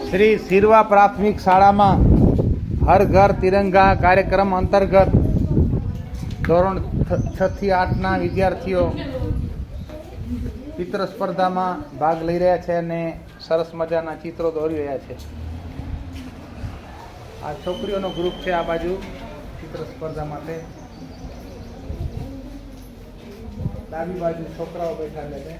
શ્રી સિરવા પ્રાથમિક શાળામાં હર ઘર તિરંગા કાર્યક્રમ અંતર્ગત ધોરણ 6 થી 8ના વિદ્યાર્થીઓ ચિત્ર સ્પર્ધામાં ભાગ લઈ રહ્યા છે અને સરસ મજાના ચિત્રો દોરી રહ્યા છે. આ છોકરીઓનો ગ્રુપ છે. આ બાજુ ચિત્ર સ્પર્ધા માટે ડાબી બાજુ છોકરાઓ બેઠા છે.